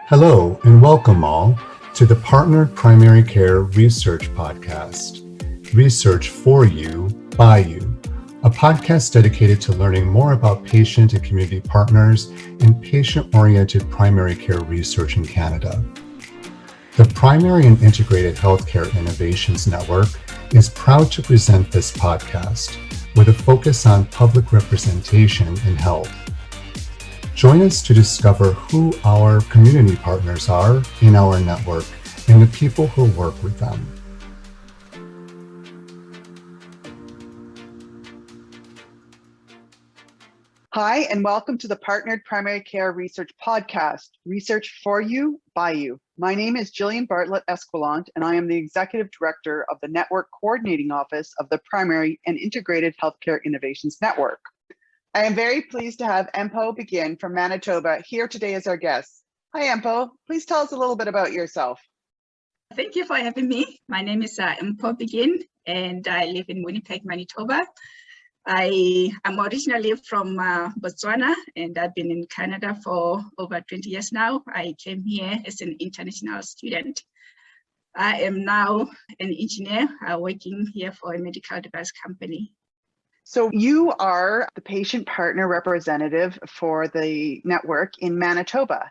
Hello, and welcome all to the Partnered Primary Care Research Podcast, Research for You, by you, a podcast dedicated to learning more about patient and community partners in patient-oriented primary care research in Canada. The Primary and Integrated Healthcare Innovations Network is proud to present this podcast with a focus on public representation in health. Join us to discover who our community partners are in our network and the people who work with them. Hi, and welcome to the Partnered Primary Care Research Podcast, Research for You, by you. My name is Jillian Bartlett Esquilant, and I am the Executive Director of the Network Coordinating Office of the Primary and Integrated Healthcare Innovations Network. I am very pleased to have Mpho begin from Manitoba here today as our guest. Hi, Mpho. Please tell us a little bit about yourself. Thank you for having me. My name is Mpho Begin, and I live in Winnipeg, Manitoba. I am originally from Botswana, and I've been in Canada for over 20 years now. I came here as an international student. I am now an engineer working here for a medical device company. So you are the patient partner representative for the network in Manitoba.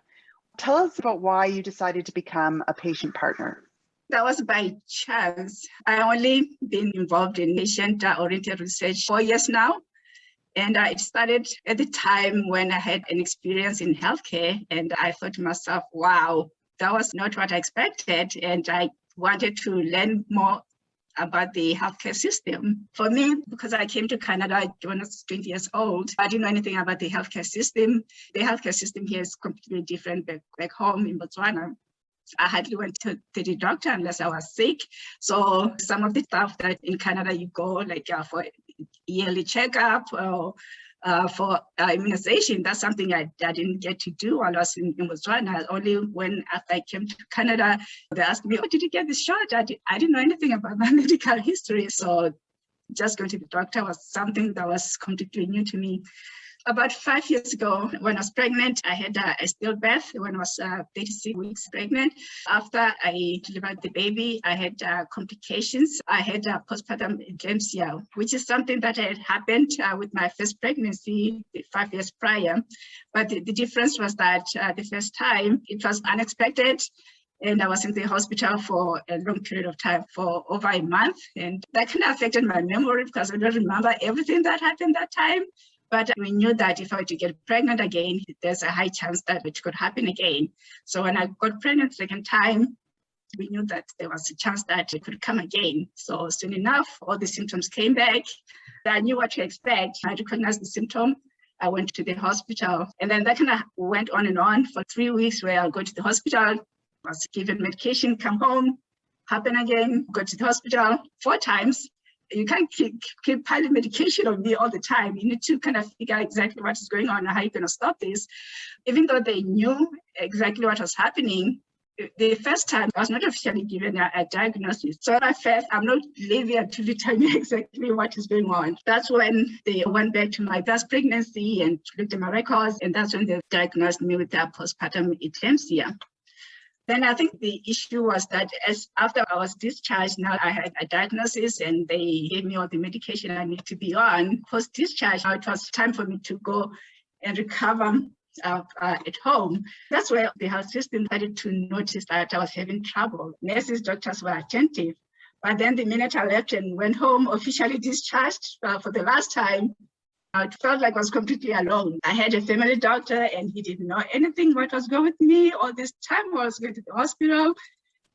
Tell us about why you decided to become a patient partner. That was by chance. I only been involved in patient-oriented research 4 years now. And it started at the time when I had an experience in healthcare. And I thought to myself, wow, that was not what I expected. And I wanted to learn more about the healthcare system. For me, because I came to Canada when I was 20 years old, I didn't know anything about the healthcare system. The healthcare system here is completely different back home in Botswana. I hardly went to the doctor unless I was sick. So some of the stuff that in Canada you go like for yearly checkup or for immunization, that's something I didn't get to do while I was in Botswana. Only when after I came to Canada, they asked me, oh, did you get this shot? I didn't know anything about my medical history. So just going to the doctor was something that was completely new to me. About 5 years ago, when I was pregnant, I had a stillbirth when I was 36 weeks pregnant. After I delivered the baby, I had complications. I had postpartum eclampsia, which is something that had happened with my first pregnancy 5 years prior. But the difference was that the first time, it was unexpected. And I was in the hospital for a long period of time, for over a month. And that kind of affected my memory because I don't remember everything that happened that time. But we knew that if I were to get pregnant again, there's a high chance that it could happen again. So when I got pregnant the second time, we knew that there was a chance that it could come again. So soon enough, all the symptoms came back. I knew what to expect. I recognized the symptom. I went to the hospital. And then that kind of went on and on for 3 weeks where I'll go to the hospital, was given medication, come home, happen again, go to the hospital 4 times. You can't keep piling medication on me all the time. You need to kind of figure out exactly what is going on and how you're going to stop this. Even though they knew exactly what was happening, the first time I was not officially given a diagnosis. So at first, I'm not leaving until you tell me exactly what is going on. That's when they went back to my first pregnancy and looked at my records. And that's when they diagnosed me with postpartum eclampsia. Then I think the issue was that after I was discharged, now I had a diagnosis and they gave me all the medication I need to be on. Post-discharge, now it was time for me to go and recover at home. That's where the health system started to notice that I was having trouble. Nurses, doctors were attentive. But then the minute I left and went home, officially discharged for the last time, it felt like I was completely alone. I had a family doctor and he didn't know anything what was going with me. All this time I was going to the hospital.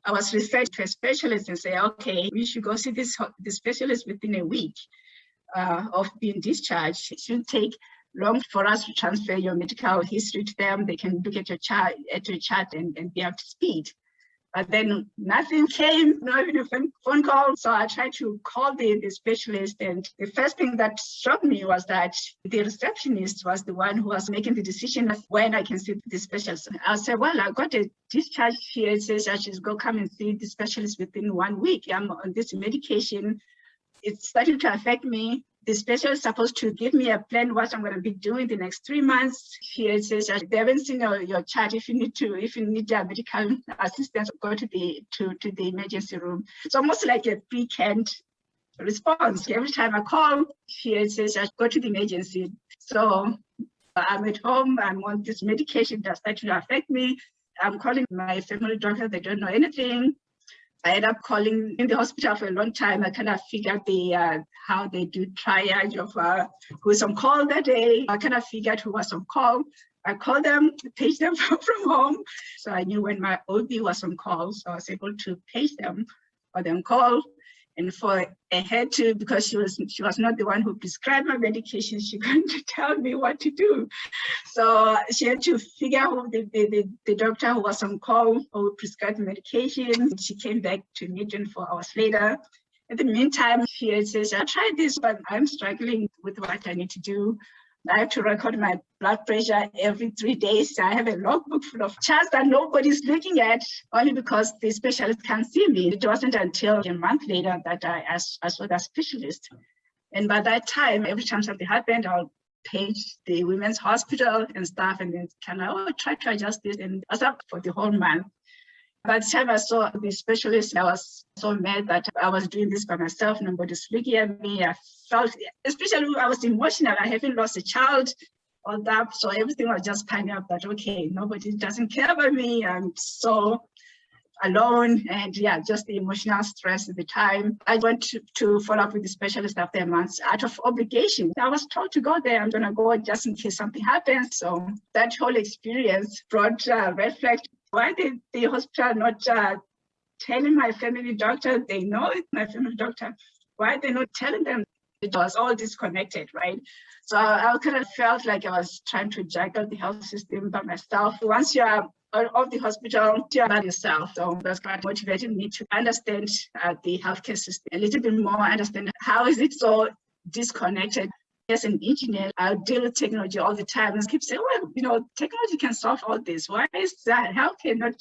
I was referred to a specialist and say, okay, we should go see this specialist within a week of being discharged. It shouldn't take long for us to transfer your medical history to them. They can look at your chart and be up to speed. But then nothing came, not even a phone call. So I tried to call the specialist. And the first thing that struck me was that the receptionist was the one who was making the decision of when I can see the specialist. I said, well, I got a discharge here. It says I should go come and see the specialist within 1 week. I'm on this medication. It's starting to affect me. The specialist is supposed to give me a plan what I'm going to be doing the next 3 months. Here it says they haven't seen your chart. If you need medical assistance, go to the emergency room. It's almost like a pre-canned response. Every time I call, here it says go to the emergency. So I'm at home. I'm on this medication that's starting to affect me. I'm calling my family doctor. They don't know anything. I ended up calling in the hospital for a long time. I kind of figured how they do triage of who's on call that day. I kind of figured who was on call. I called them, paged them from home. So I knew when my OB was on call. So I was able to page them for them call. And for a head to, because she was not the one who prescribed my medication, she couldn't tell me what to do. So she had to figure out the doctor who was on call who prescribed the medication. She came back to me 24 hours later. In the meantime, she says, I tried this, but I'm struggling with what I need to do. I have to record my blood pressure every 3 days. I have a logbook full of charts that nobody's looking at, only because the specialist can't see me. It wasn't until a month later that I saw that specialist. And by that time, every time something happened, I'll page the women's hospital and stuff, and then kind of try to adjust this. And I was up for the whole month. By the time I saw the specialist, I was so mad that I was doing this by myself. Nobody's looking at me. I felt, especially I was emotional. I haven't lost a child, all that. So everything was just piling up that, okay, nobody doesn't care about me. I'm so alone. And yeah, just the emotional stress at the time. I went to follow up with the specialist after a month out of obligation. I was told to go there. I'm going to go just in case something happens. So that whole experience brought red flags. Why did the hospital not telling my family doctor? They know it, my family doctor. Why are they not telling them? It was all disconnected, right? So I kind of felt like I was trying to juggle the health system by myself. Once you are out of the hospital, you're by yourself. So that's what motivated me to understand the healthcare system a little bit more, understand how is it so disconnected. As an engineer, I deal with technology all the time and keep saying, well, technology can solve all this. Why is that? How can not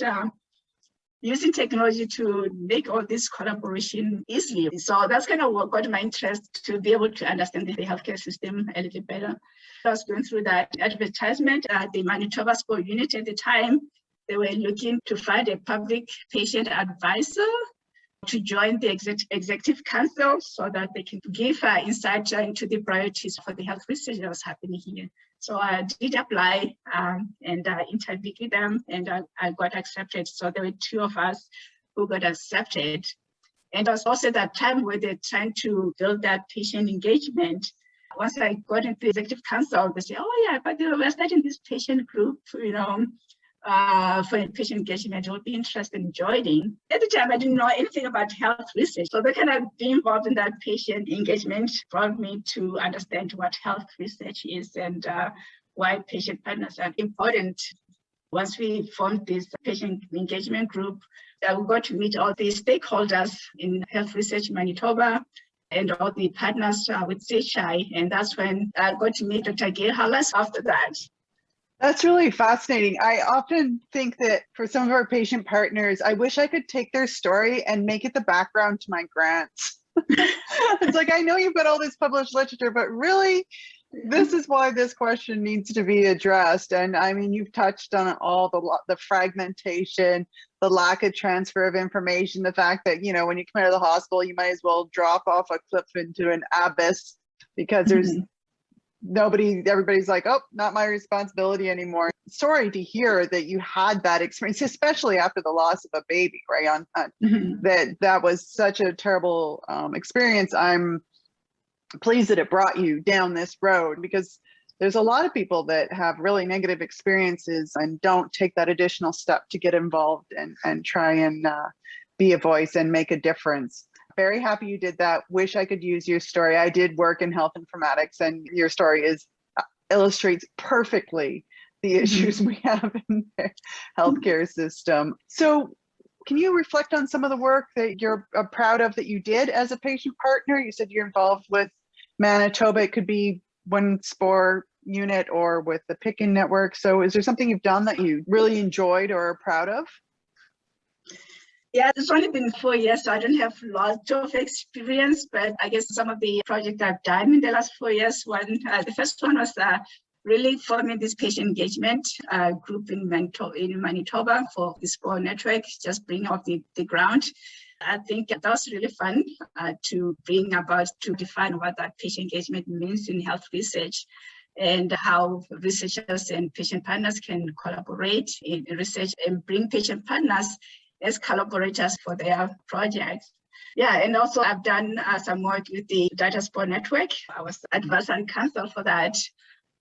using technology to make all this collaboration easily? So that's kind of what got my interest to be able to understand the healthcare system a little better. I was going through that advertisement at the Manitoba Sport Unit at the time. They were looking to find a public patient advisor to join the executive council so that they can give insight into the priorities for the health research that was happening here. So I did apply and interviewed with them, and I got accepted. So there were 2 of us who got accepted. And it was also that time where they're trying to build that patient engagement. Once I got into the executive council, they say, oh yeah, but we're starting this patient group, for patient engagement. I would be interested in joining. At the time, I didn't know anything about health research. So the kind of being involved in that patient engagement brought me to understand what health research is and why patient partners are important. Once we formed this patient engagement group, we got to meet all the stakeholders in health research in Manitoba and all the partners with CHI. And that's when I got to meet Dr. Gail Hallas after that. That's really fascinating. I often think that for some of our patient partners, I wish I could take their story and make it the background to my grants. It's like, I know you've got all this published literature, but really, this is why this question needs to be addressed. And I mean, you've touched on all the fragmentation, the lack of transfer of information, the fact that, when you come out of the hospital, you might as well drop off a cliff into an abyss because there's everybody's like, oh, not my responsibility anymore. Sorry to hear that you had that experience, especially after the loss of a baby, right? That was such a terrible experience. I'm pleased that it brought you down this road, because there's a lot of people that have really negative experiences and don't take that additional step to get involved and try and be a voice and make a difference. Very happy you did that. Wish I could use your story. I did work in health informatics, and your story illustrates perfectly the issues we have in the healthcare system. So can you reflect on some of the work that you're proud of that you did as a patient partner? You said you're involved with Manitoba. It could be one SPOR unit or with the Pickin network. So is there something you've done that you really enjoyed or are proud of? Yeah, it's only been 4 years, so I don't have lots of experience, but I guess some of the projects I've done in the last 4 years, the first one was really forming this patient engagement group in Manitoba for this Mpho network, just bring off the ground. I think that was really fun to define what that patient engagement means in health research and how researchers and patient partners can collaborate in research and bring patient partners as collaborators for their projects. Yeah, and also I've done some work with the Mpho network. I was advisory council for that.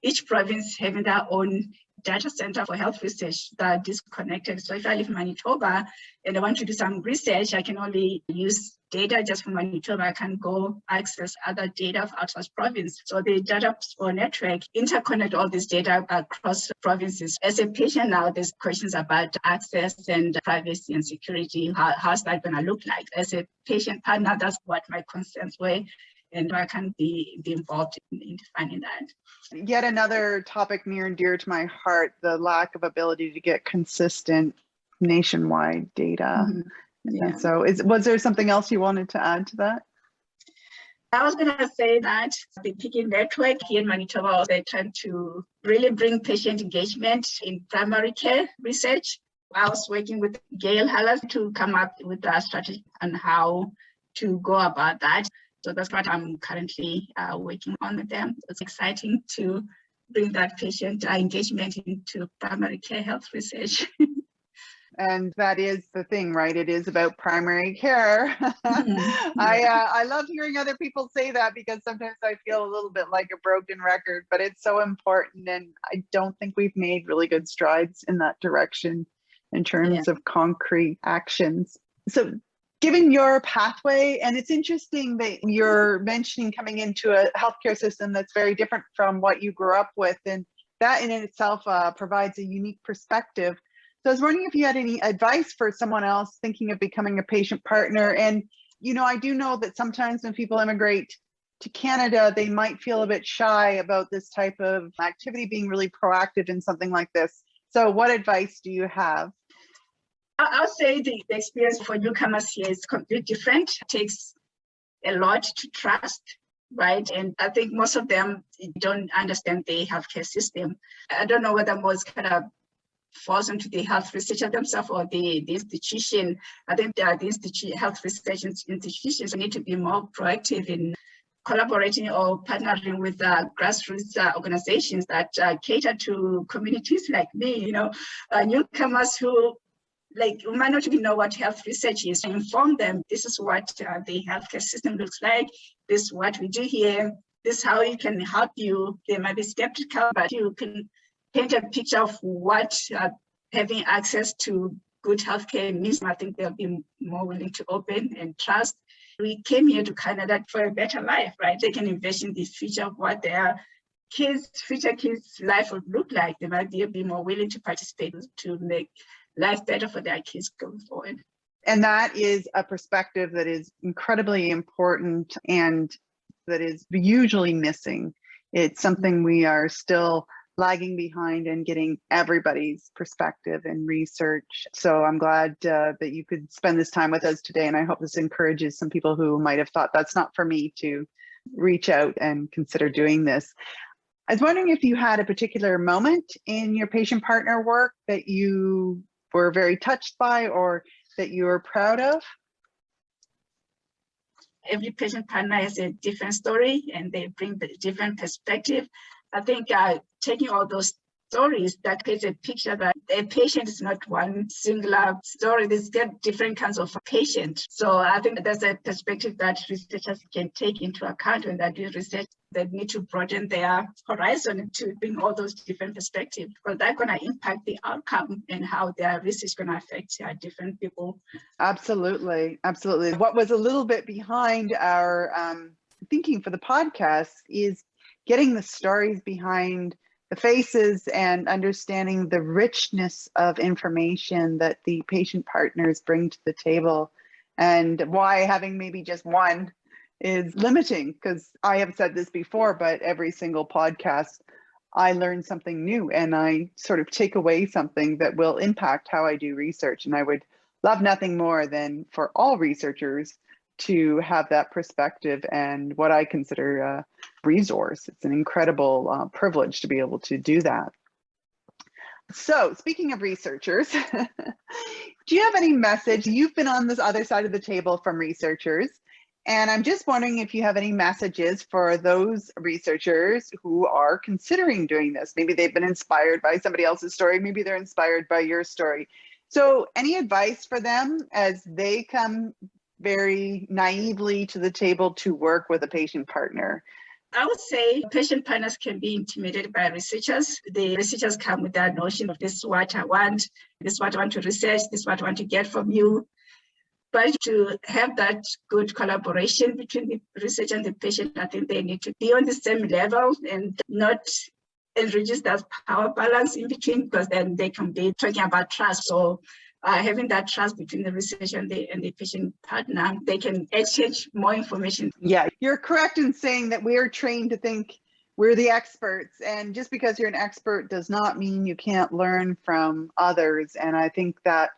Each province having their own data center for health research that are disconnected. So if I live in Manitoba and I want to do some research, I can only use data just from Manitoba. I can't go access other data of outside province. So the Mpho network interconnect all this data across provinces. As a patient now, there's questions about access and privacy and security. How's that going to look like? As a patient partner, that's what my concerns were. And I can be involved in defining that. Yet another topic near and dear to my heart, the lack of ability to get consistent nationwide data. Mm-hmm. Yeah. And so was there something else you wanted to add to that? I was going to say that the Picking Network here in Manitoba, they tend to really bring patient engagement in primary care research. I was working with Gail Hallas to come up with a strategy on how to go about that. So that's what I'm currently working on with them. It's exciting to bring that patient engagement into primary care health research. And that is the thing, right? It is about primary care. Mm-hmm. I love hearing other people say that because sometimes I feel a little bit like a broken record, but it's so important. And I don't think we've made really good strides in that direction in terms of concrete actions. So given your pathway, and it's interesting that you're mentioning coming into a healthcare system that's very different from what you grew up with, and that in itself provides a unique perspective. So I was wondering if you had any advice for someone else thinking of becoming a patient partner. And, you know, I do know that sometimes when people immigrate to Canada, they might feel a bit shy about this type of activity, being really proactive in something like this. So what advice do you have? I'll say the experience for newcomers here is completely different. It takes a lot to trust, right? And I think most of them don't understand the healthcare system. I don't know whether most kind of falls into the health researcher themselves or the institution. I think the health research institutions need to be more proactive in collaborating or partnering with grassroots organizations that cater to communities like me, you know, newcomers who might not even know what health research is. Inform them, this is what the healthcare system looks like, this is what we do here, this is how it can help you. They might be skeptical, but you can paint a picture of what having access to good healthcare means. I think they'll be more willing to open and trust. We came here to Canada for a better life, right? They can invest in the future of what their future kids' life would look like. They might be more willing to participate to make life better for their kids going forward. And that is a perspective that is incredibly important and that is usually missing. It's something we are still lagging behind and getting everybody's perspective and research. So I'm glad that you could spend this time with us today. And I hope this encourages some people who might have thought that's not for me to reach out and consider doing this. I was wondering if you had a particular moment in your patient partner work that you were very touched by or that you were proud of? Every patient partner has a different story and they bring the different perspective. I think taking all those stories, that creates a picture that a patient is not one singular story. There's different kinds of patient. So I think that's a perspective that researchers can take into account when they do research. They need to broaden their horizon to bring all those different perspectives, because that's going to impact the outcome and how their research is going to affect different people. Absolutely. Absolutely. What was a little bit behind our thinking for the podcast is getting the stories behind the faces and understanding the richness of information that the patient partners bring to the table, and why having maybe just one is limiting. Because I have said this before, but every single podcast, I learn something new and I sort of take away something that will impact how I do research. And I would love nothing more than for all researchers to have that perspective and what I consider a resource. It's an incredible privilege to be able to do that. So speaking of researchers, do you have any message? You've been on this other side of the table from researchers, and I'm just wondering if you have any messages for those researchers who are considering doing this. Maybe they've been inspired by somebody else's story. Maybe they're inspired by your story. So any advice for them as they come very naively to the table to work with a patient partner? I would say patient partners can be intimidated by researchers. The researchers come with that notion of this is what I want, this is what I want to research, this is what I want to get from you. But to have that good collaboration between the researcher and the patient, I think they need to be on the same level and not reduce that power balance in between, because then they can be talking about trust. So having that trust between the researcher and the patient partner, they can exchange more information. Yeah, you're correct in saying that we are trained to think we're the experts, and just because you're an expert does not mean you can't learn from others. And I think that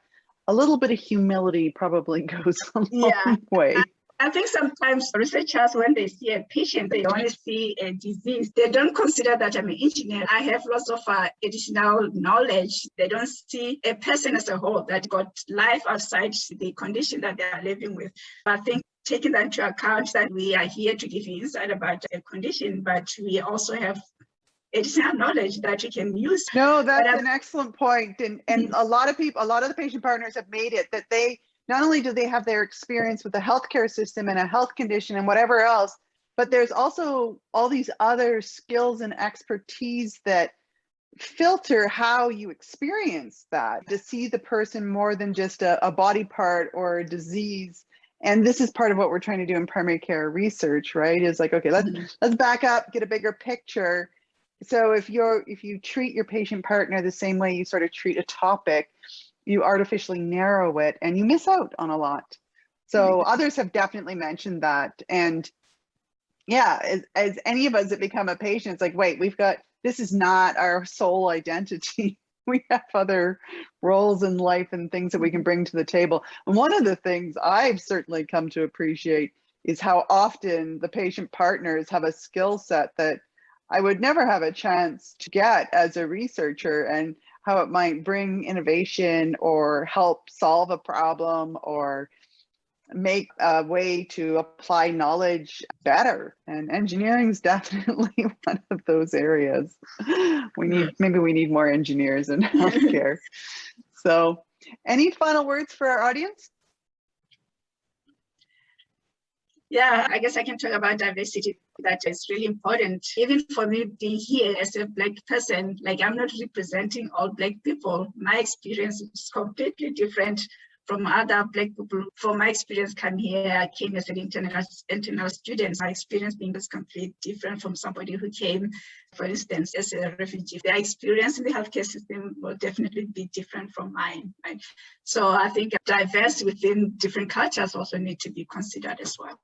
a little bit of humility probably goes a long way. I think sometimes researchers, when they see a patient, they only see a disease. They don't consider that I'm an engineer. I have lots of additional knowledge. They don't see a person as a whole that got life outside the condition that they are living with. I think taking that into account, that we are here to give you insight about a condition, but we also have additional knowledge that you can use. No, that's an excellent point. And a lot of people, a lot of the patient partners have made it that they, not only do they have their experience with the healthcare system and a health condition and whatever else, but there's also all these other skills and expertise that filter how you experience that, to see the person more than just a body part or a disease. And this is part of what we're trying to do in primary care research, right? Is like, okay, let's back up, get a bigger picture. So if you treat your patient partner the same way you sort of treat a topic, you artificially narrow it and you miss out on a lot. So others have definitely mentioned that. And yeah, as any of us that become a patient, it's like, wait, this is not our sole identity. We have other roles in life and things that we can bring to the table. And one of the things I've certainly come to appreciate is how often the patient partners have a skill set that I would never have a chance to get as a researcher, and how it might bring innovation or help solve a problem or make a way to apply knowledge better. And engineering is definitely one of those areas. Maybe we need more engineers in healthcare. So any final words for our audience? Yeah, I guess I can talk about diversity. That is really important. Even for me being here as a Black person, like I'm not representing all Black people. My experience is completely different from other Black people. From my experience coming here, I came as an internal student. My experience being was completely different from somebody who came, for instance, as a refugee. Their experience in the healthcare system will definitely be different from mine. Right? So I think diversity within different cultures also need to be considered as well.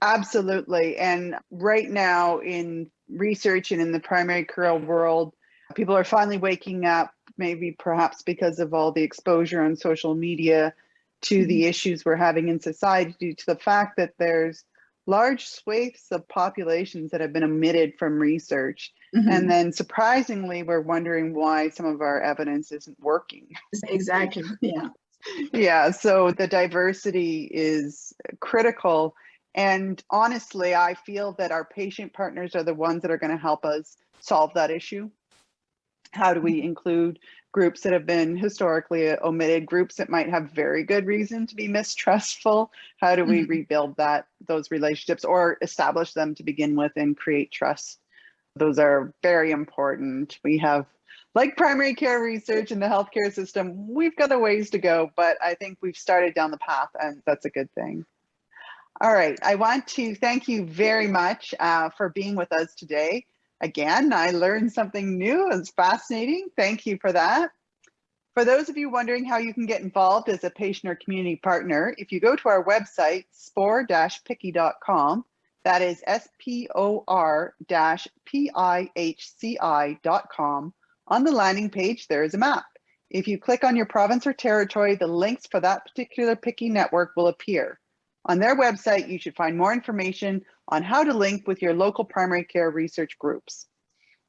Absolutely. And right now in research and in the primary care world, people are finally waking up, maybe perhaps because of all the exposure on social media to the issues we're having in society, due to the fact that there's large swathes of populations that have been omitted from research. And then surprisingly, we're wondering why some of our evidence isn't working. Exactly. Yeah. Yeah. So the diversity is critical. And honestly, I feel that our patient partners are the ones that are going to help us solve that issue. How do we include groups that have been historically omitted, groups that might have very good reason to be mistrustful? How do we rebuild those relationships or establish them to begin with and create trust? Those are very important. We have, like primary care research in the healthcare system, we've got a ways to go, but I think we've started down the path, and that's a good thing. All right, I want to thank you very much for being with us today. Again, I learned something new. It was fascinating. Thank you for that. For those of you wondering how you can get involved as a patient or community partner, if you go to our website, spor-pichci.com, that is spor-pichci.com, on the landing page, there is a map. If you click on your province or territory, the links for that particular PICI network will appear. On their website, you should find more information on how to link with your local primary care research groups.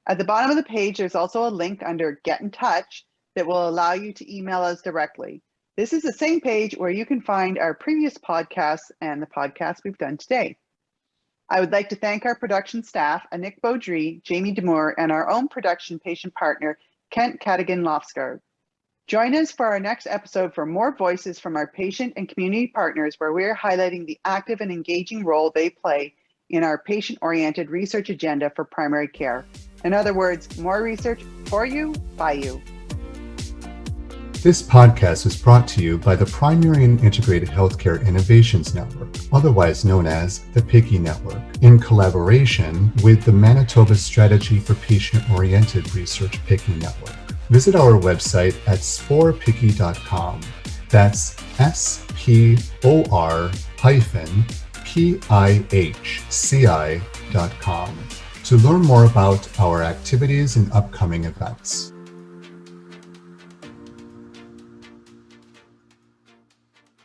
At the bottom of the page, there's also a link under Get in Touch that will allow you to email us directly. This is the same page where you can find our previous podcasts and the podcast we've done today. I would like to thank our production staff, Anik Beaudry, Jamie Demore, and our own production patient partner, Kent Cadigan-Lofsgaard. Join us for our next episode for more voices from our patient and community partners, where we are highlighting the active and engaging role they play in our patient-oriented research agenda for primary care. In other words, more research for you, by you. This podcast is brought to you by the Primary and Integrated Healthcare Innovations Network, otherwise known as the PICI Network, in collaboration with the Manitoba Strategy for Patient-Oriented Research PICI Network. Visit our website at sporpici.com. That's SPOR-PIHCI.com to learn more about our activities and upcoming events.